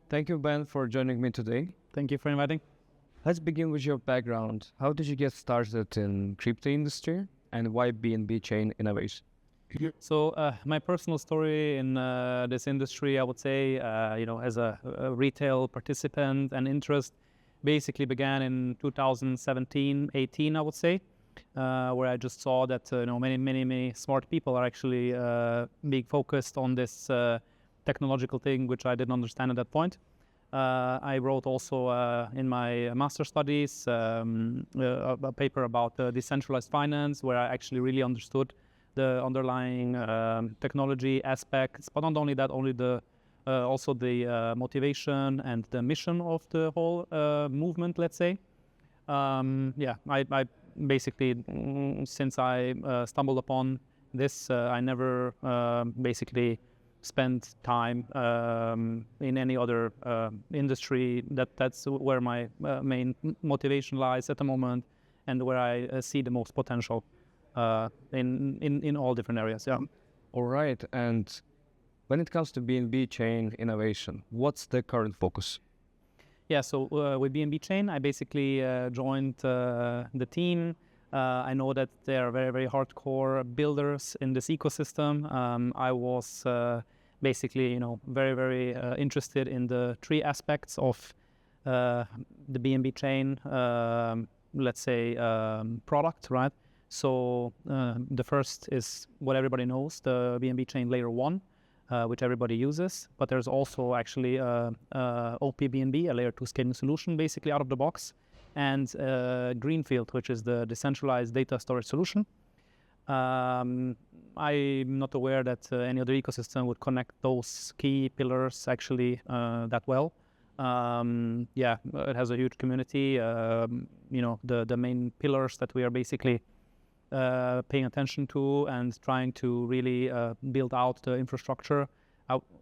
Thank you, Ben, for joining me today. Thank you for inviting. Let's begin with your background. How did you get started in crypto industry, and why BNBChain innovation? So my personal story in this industry, I would say, as a retail participant and interest, basically began in 2017, 18, I would say, where I just saw that many smart people are actually being focused on this technological thing, which I didn't understand at that point. I wrote also in my master studies a paper about decentralized finance, where I actually really understood the underlying technology aspects, but not only that, also the motivation and the mission of the whole movement, let's say. I basically, since I stumbled upon this, I never basically spent time in any other industry. That's where my main motivation lies at the moment, and where I see the most potential in all different areas. Yeah. All right. And when it comes to BNBChain innovation, what's the current focus? Yeah. So with BNBChain, I basically joined the team. I know that they are very hardcore builders in this ecosystem. I was basically, very interested in the three aspects of the BNBChain, let's say, product, right? So the first is what everybody knows, the BNBChain layer 1, which everybody uses. But there's also actually OPBNB, a layer 2 scaling solution, basically out of the box, and Greenfield, which is the decentralized data storage solution. I'm not aware that any other ecosystem would connect those key pillars actually that well. It has a huge community. The main pillars that we are basically paying attention to and trying to really build out the infrastructure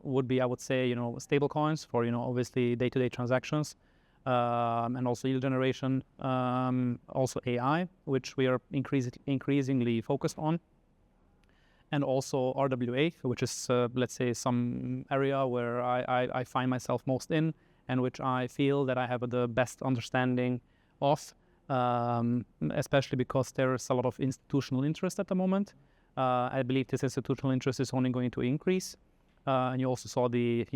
would be, I would say, stable coins for, obviously day-to-day transactions, and also yield generation, also AI, which we are increasingly focused on, and also RWA, which is, let's say, some area where I find myself most in, and which I feel that I have the best understanding of, especially because there is a lot of institutional interest at the moment. I believe this institutional interest is only going to increase. And you also saw the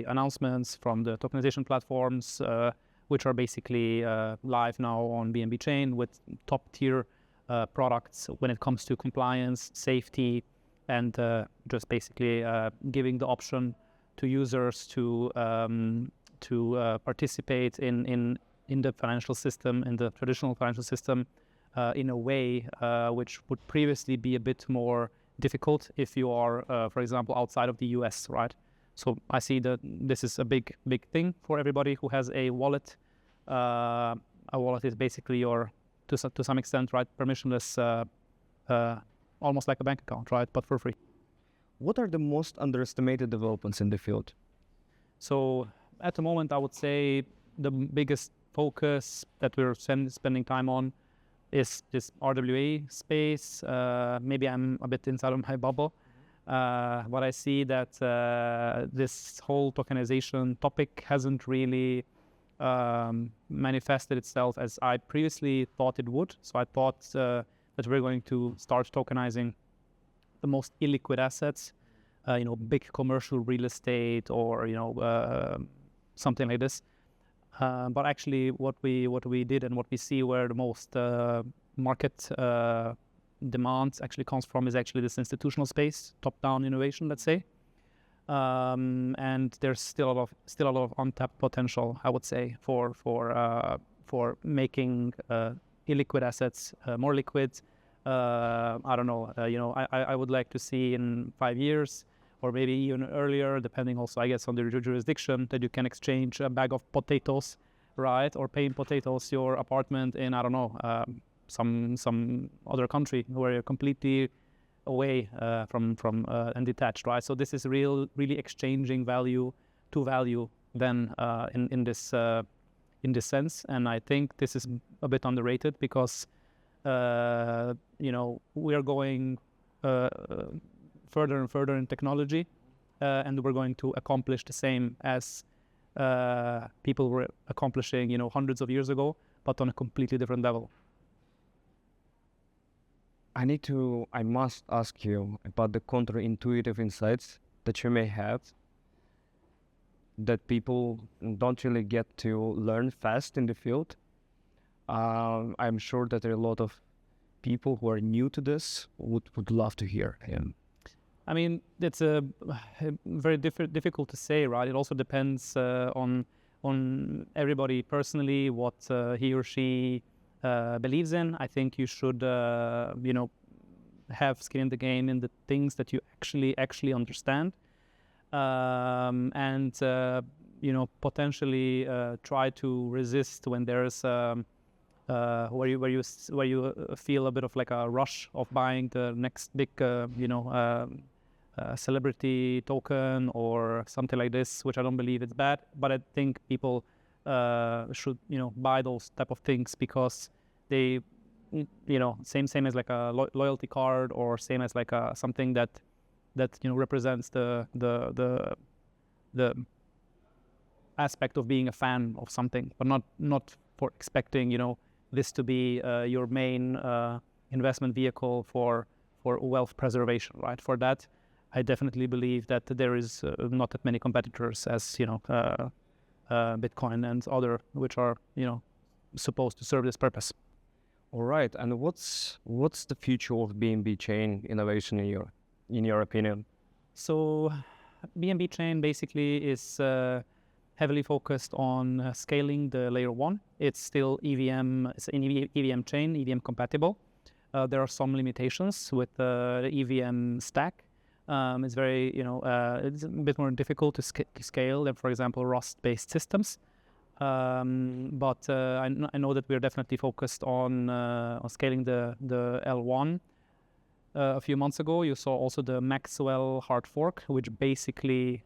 announcements from the tokenization platforms, which are basically live now on BNBChain with top tier products when it comes to compliance, safety, and just basically giving the option to users to participate in the financial system, in the traditional financial system, in a way which would previously be a bit more difficult if you are, for example, outside of the US, right? So I see that this is a big thing for everybody who has a wallet. A wallet is basically your, to some extent, right, permissionless, almost like a bank account, right, but for free. What are the most underestimated developments in the field? So at the moment, I would say the biggest focus that we're spending time on is this RWA space. Maybe I'm a bit inside of my bubble, but I see that this whole tokenization topic hasn't really manifested itself as I previously thought it would. So I thought that we're going to start tokenizing the most illiquid assets, big commercial real estate, or something like this. But actually, what we did and what we see where the most market demands actually comes from is actually this institutional space, top-down innovation, let's say. And there's still a lot of untapped potential, I would say, for making illiquid assets more liquid. I don't know. I would like to see in 5 years, or maybe even earlier, depending also, I guess, on the jurisdiction, that you can exchange a bag of potatoes, right, or pay in potatoes your apartment in, I don't know, some other country where you're completely away from and detached, right? So this is really exchanging value to value then in this sense, and I think this is a bit underrated because we are going further and further in technology, and we're going to accomplish the same as people were accomplishing, hundreds of years ago, but on a completely different level. I must ask you about the counterintuitive insights that you may have that people don't really get to learn fast in the field. I'm sure that there are a lot of people who are new to this would love to hear. Yeah. I mean, it's very difficult to say, right? It also depends on everybody personally, what he or she believes in. I think you should, have skin in the game in the things that you actually understand, and potentially try to resist when there's where you feel a bit of like a rush of buying the next big celebrity token or something like this, which I don't believe is bad, but I think people should buy those type of things because they same as like a loyalty card, or same as like something that represents the aspect of being a fan of something, but not for expecting this to be your main investment vehicle for wealth preservation, right? For that, I definitely believe that there is not that many competitors as Bitcoin and other, which are supposed to serve this purpose. All right, and what's the future of BNBChain innovation in your opinion? So, BNBChain basically is heavily focused on scaling the layer 1. It's still EVM, it's an EVM chain, EVM compatible. There are some limitations with the EVM stack. It's very, it's a bit more difficult to scale than, for example, Rust-based systems. But I know that we're definitely focused on scaling the L1. A few months ago, you saw also the Maxwell hard fork, which basically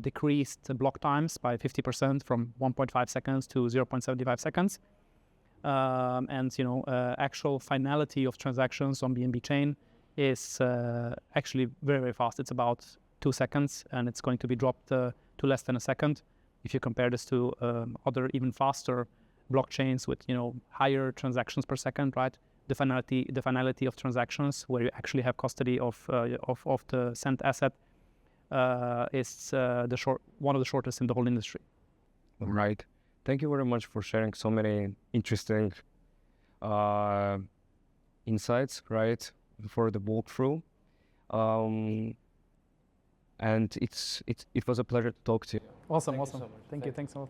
decreased block times by 50% from 1.5 seconds to 0.75 seconds. And actual finality of transactions on BNBChain is actually very, very fast. It's about 2 seconds, and it's going to be dropped to less than a second. If you compare this to other even faster blockchains with higher transactions per second, right? The finality of transactions, where you actually have custody of the sent asset, is one of the shortest in the whole industry. Right. Thank you very much for sharing so many interesting insights, right, for the walkthrough. And it was a pleasure to talk to you. Awesome. Thank you. Thanks a lot.